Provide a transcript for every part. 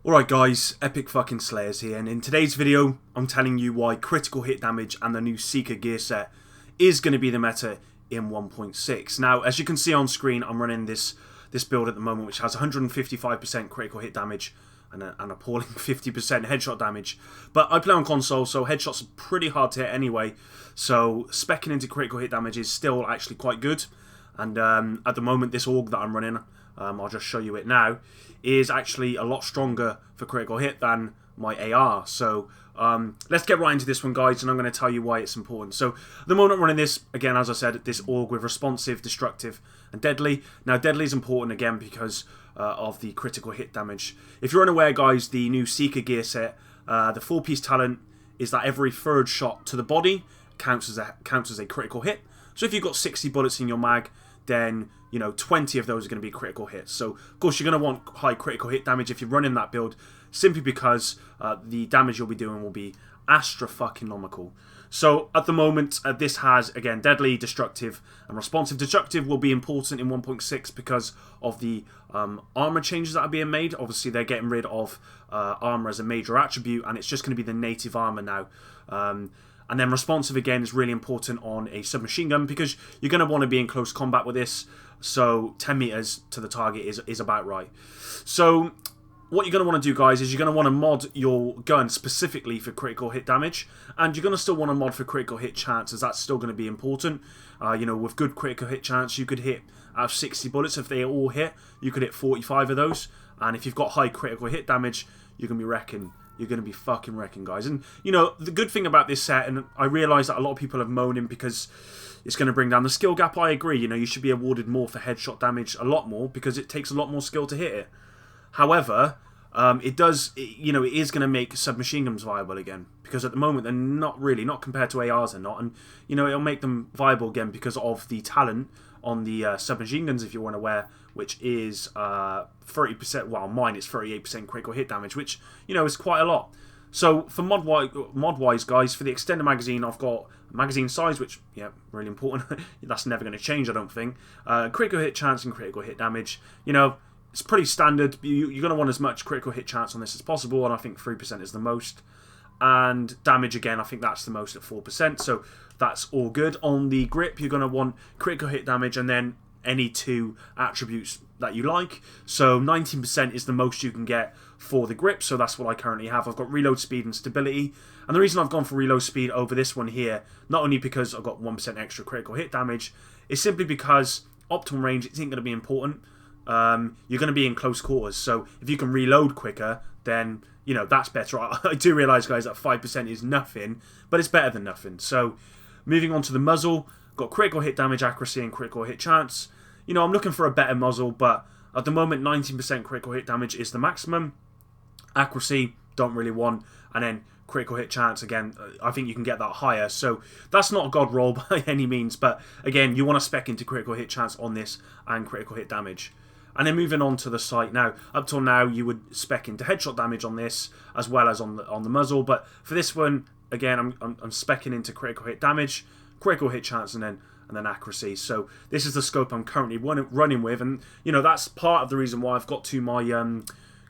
Alright guys, Epic fucking Slayers here, and in today's video I'm telling you why critical hit damage and the new SEEKR Gear Set is going to be the meta in 1.6. Now, as you can see on screen, I'm running this build at the moment which has 155% critical hit damage and an appalling 50% headshot damage. But I play on console, so headshots are pretty hard to hit anyway, so speccing into critical hit damage is still actually quite good. And at the moment, this AUG that I'm running, I'll just show you it now, is actually a lot stronger for critical hit than my AR. So let's get right into this one, guys, and I'm going to tell you why it's important. So at the moment I'm running this, again, as I said, this AUG with responsive, destructive, and deadly. Now, deadly is important, again, because of the critical hit damage. If you're unaware, guys, the new SEEKR Gear Set, the 4-piece talent is that every third shot to the body counts as a critical hit. So if you've got 60 bullets in your mag, then, you know, 20 of those are going to be critical hits. So, of course, you're going to want high critical hit damage if you're running that build, simply because the damage you'll be doing will be astra-fucking-nomical. So, at the moment, this has, again, deadly, destructive, and responsive. Destructive will be important in 1.6 because of the armor changes that are being made. Obviously, they're getting rid of armor as a major attribute, and it's just going to be the native armor now. And then responsive, again, is really important on a submachine gun because you're going to want to be in close combat with this. So 10 meters to the target is about right. So what you're going to want to do, guys, is you're going to want to mod your gun specifically for critical hit damage. And you're going to still want to mod for critical hit chance, as that's still going to be important. You know, with good critical hit chance, you could hit out of 60 bullets. If they all hit, you could hit 45 of those. And if you've got high critical hit damage, you're going to be wrecking. You're going to be fucking wrecking, guys. And, you know, the good thing about this set, and I realise that a lot of people have moaning because it's going to bring down the skill gap. I agree. You know, you should be awarded more for headshot damage, a lot more, because it takes a lot more skill to hit it. However, it is going to make submachine guns viable again. Because at the moment, they're not compared to ARs, they're not. And, you know, it'll make them viable again because of the talent on the submachine guns, if you're unaware, which is 30%, well, mine is 38% critical hit damage, which, you know, is quite a lot. So for mod-wise, guys, for the extended magazine, I've got magazine size, which, yeah, really important. That's never going to change, I don't think. Critical hit chance and critical hit damage, you know, it's pretty standard. You're going to want as much critical hit chance on this as possible, and I think 3% is the most. And damage, again, I think that's the most at 4%, so that's all good. On the grip, you're going to want critical hit damage and then any two attributes that you like. So 19% is the most you can get for the grip, so that's what I currently have. I've got reload speed and stability, and the reason I've gone for reload speed over this one here, not only because I've got 1% extra critical hit damage, is simply because optimal range isn't going to be important. You're going to be in close quarters, so if you can reload quicker, then, you know, that's better. I do realise, guys, that 5% is nothing, but it's better than nothing. So moving on to the muzzle, got critical hit damage, accuracy, and critical hit chance. You know, I'm looking for a better muzzle, but at the moment, 19% critical hit damage is the maximum. Accuracy, don't really want. And then critical hit chance, again, I think you can get that higher. So that's not a god roll by any means, but again, you want to spec into critical hit chance on this and critical hit damage. And then moving on to the sight now. Up till now, you would spec into headshot damage on this as well as on the muzzle. But for this one, again, I'm specking into critical hit damage, critical hit chance, and then accuracy. So this is the scope I'm currently running with, and, you know, that's part of the reason why I've got to my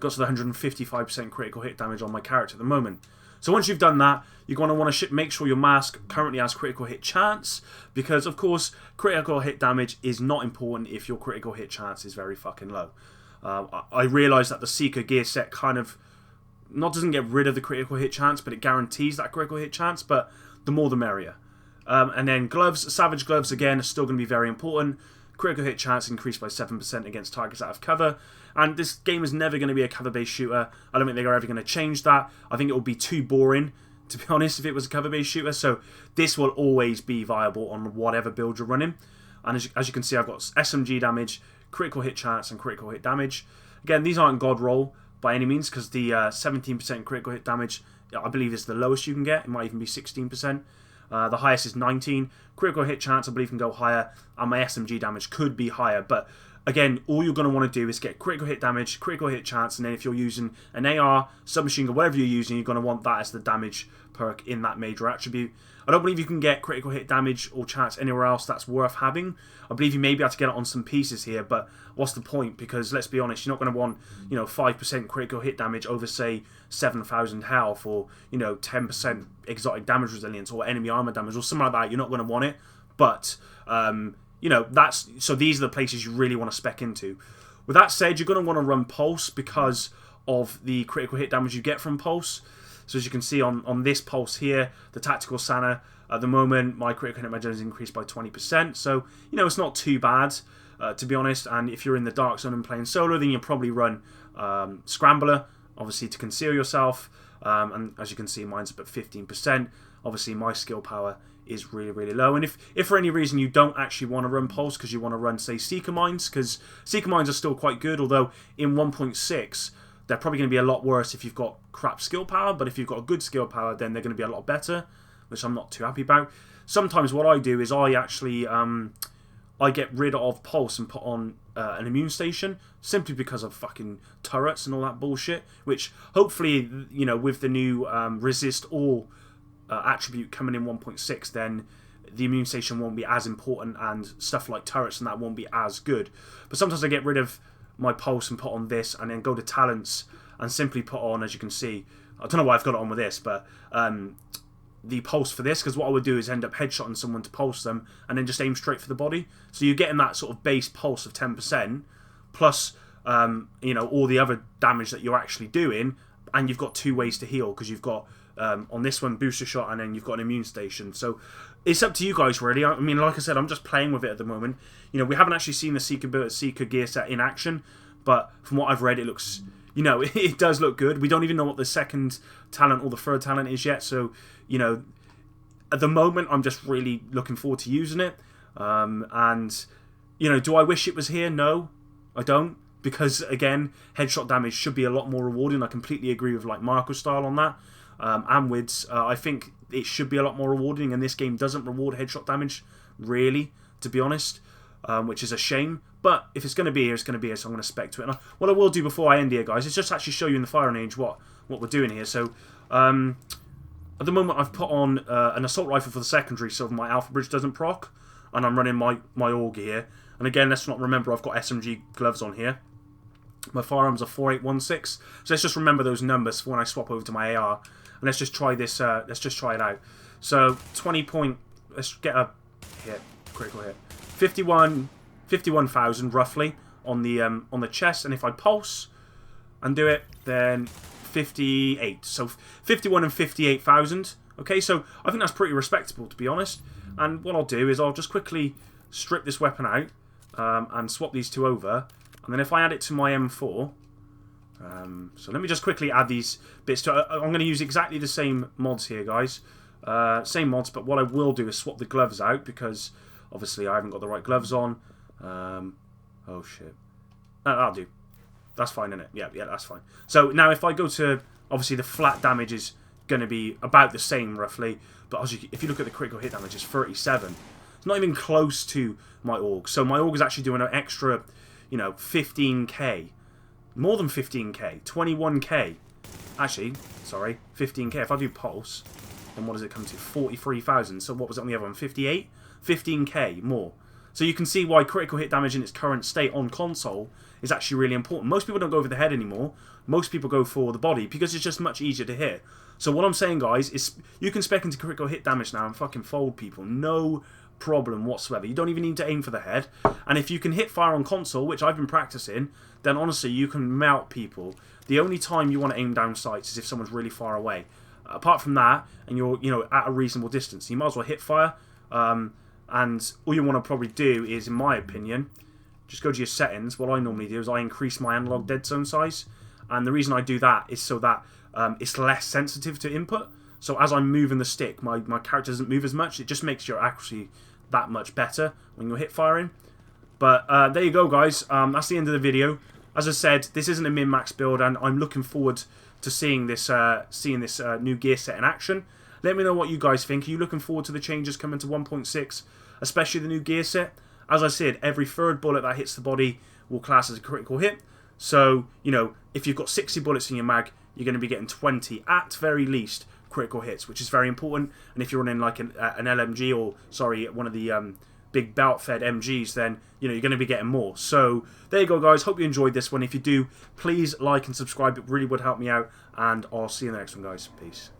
got to the 155% critical hit damage on my character at the moment. So once you've done that, you're going to want to make sure your mask currently has critical hit chance, because, of course, critical hit damage is not important if your critical hit chance is very fucking low. I realise that the SEEKR Gear Set kind of doesn't get rid of the critical hit chance, but it guarantees that critical hit chance, but the more the merrier. And then gloves, Savage gloves, again, are still going to be very important. Critical hit chance increased by 7% against targets out of cover. And this game is never going to be a cover-based shooter. I don't think they're ever going to change that. I think it would be too boring, to be honest, if it was a cover-based shooter. So this will always be viable on whatever build you're running. And as you can see, I've got SMG damage, critical hit chance, and critical hit damage. Again, these aren't god roll by any means, because the 17% critical hit damage, I believe, is the lowest you can get. It might even be 16%. The highest is 19. Critical hit chance, I believe, can go higher, and my SMG damage could be higher, but again, all you're going to want to do is get critical hit damage, critical hit chance, and then if you're using an AR, submachine gun, whatever you're using, you're going to want that as the damage perk in that major attribute. I don't believe you can get critical hit damage or chance anywhere else that's worth having. I believe you may be able to get it on some pieces here, but what's the point? Because let's be honest, you're not going to want, 5% critical hit damage over, say, 7,000 health, or 10% exotic damage resilience, or enemy armor damage, or something like that. You're not going to want it, but so these are the places you really want to spec into. With that said, you're going to want to run Pulse because of the critical hit damage you get from Pulse. So as you can see on this Pulse here, the Tactical Sana, at the moment, my critical hit damage has increased by 20%. So, it's not too bad, to be honest. And if you're in the Dark Zone and playing solo, then you'll probably run Scrambler, obviously, to conceal yourself. And as you can see, mine's up at 15%. Obviously, my skill power is really, really low. And if for any reason you don't actually want to run Pulse because you want to run, say, Seeker Mines, because Seeker Mines are still quite good, although in 1.6, they're probably going to be a lot worse if you've got crap skill power, but if you've got a good skill power, then they're going to be a lot better, which I'm not too happy about. Sometimes what I do is I actually I get rid of Pulse and put on an immune station, simply because of fucking turrets and all that bullshit, which hopefully, with the new resist all attribute coming in 1.6, then the immune station won't be as important, and stuff like turrets and that won't be as good. But sometimes I get rid of my Pulse and put on this, and then go to talents and simply put on, as you can see, I don't know why I've got it on with this, but the Pulse for this, because what I would do is end up headshotting someone to pulse them and then just aim straight for the body. So you're getting that sort of base pulse of 10% plus all the other damage that you're actually doing, and you've got two ways to heal, because you've got on this one booster shot, and then you've got an immune station. So it's up to you guys, really. I mean, like I said, I'm just playing with it at the moment. We haven't actually seen the SEEKR Gear Set in action, but from what I've read, it looks, it does look good. We don't even know what the second talent or the third talent is yet, so, at the moment, I'm just really looking forward to using it. And, do I wish it was here? No, I don't. Because, again, headshot damage should be a lot more rewarding. I completely agree with, Marco style on that. And Wids, I think it should be a lot more rewarding, and this game doesn't reward headshot damage, really, to be honest, which is a shame. But if it's going to be here, it's going to be here, so I'm going to spec to it. And what I will do before I end here, guys, is just actually show you in the firing range what we're doing here. So, at the moment, I've put on an assault rifle for the secondary, so my alpha bridge doesn't proc, and I'm running my AUG here. And again, let's not remember I've got SMG gloves on here. My firearms are 4816, so let's just remember those numbers for when I swap over to my AR. And let's just try this. Let's just try it out. So 20 point. Let's get a hit, critical hit. 51,000 roughly on the chest. And if I pulse and do it, then 58. So 51 and 58,000. Okay, so I think that's pretty respectable, to be honest. And what I'll do is I'll just quickly strip this weapon out and swap these two over. And then if I add it to my M4, so let me just quickly add these bits to it. I'm going to use exactly the same mods here, guys. Same mods, but what I will do is swap the gloves out, because obviously I haven't got the right gloves on. Oh shit. No, that'll do. That's fine, isn't it? Yeah, that's fine. So now if I go to, obviously the flat damage is going to be about the same roughly, but if you look at the critical hit damage, it's 37. It's not even close to my AUG. So my AUG is actually doing an extra, 15k. More than 15k. 21k. Actually, sorry, 15k. If I do pulse, then what does it come to? 43,000. So what was it on the other one? 58? 15k more. So you can see why critical hit damage in its current state on console is actually really important. Most people don't go for the head anymore. Most people go for the body, because it's just much easier to hit. So what I'm saying, guys, is you can spec into critical hit damage now and fucking fold people. No problem whatsoever. You don't even need to aim for the head. And if you can hit fire on console, which I've been practicing, then honestly you can melt people. The only time you want to aim down sights is if someone's really far away. Apart from that, and you're at a reasonable distance, you might as well hit fire. And all you want to probably do is, in my opinion, just go to your settings. What I normally do is I increase my analog dead zone size, and the reason I do that is so that it's less sensitive to input. So as I'm moving the stick, my character doesn't move as much. It just makes your accuracy that much better when you're hip firing. But there you go, guys. That's the end of the video. As I said, this isn't a min-max build, and I'm looking forward to seeing this new gear set in action. Let me know what you guys think. Are you looking forward to the changes coming to 1.6, especially the new gear set? As I said, every third bullet that hits the body will class as a critical hit. So, you know, if you've got 60 bullets in your mag, you're going to be getting 20, at very least, critical hits, which is very important. And if you're running like an LMG, or, sorry, one of the big belt-fed MGs, then, you know, you're going to be getting more. So, there you go, guys. Hope you enjoyed this one. If you do, please like and subscribe. It really would help me out. And I'll see you in the next one, guys. Peace.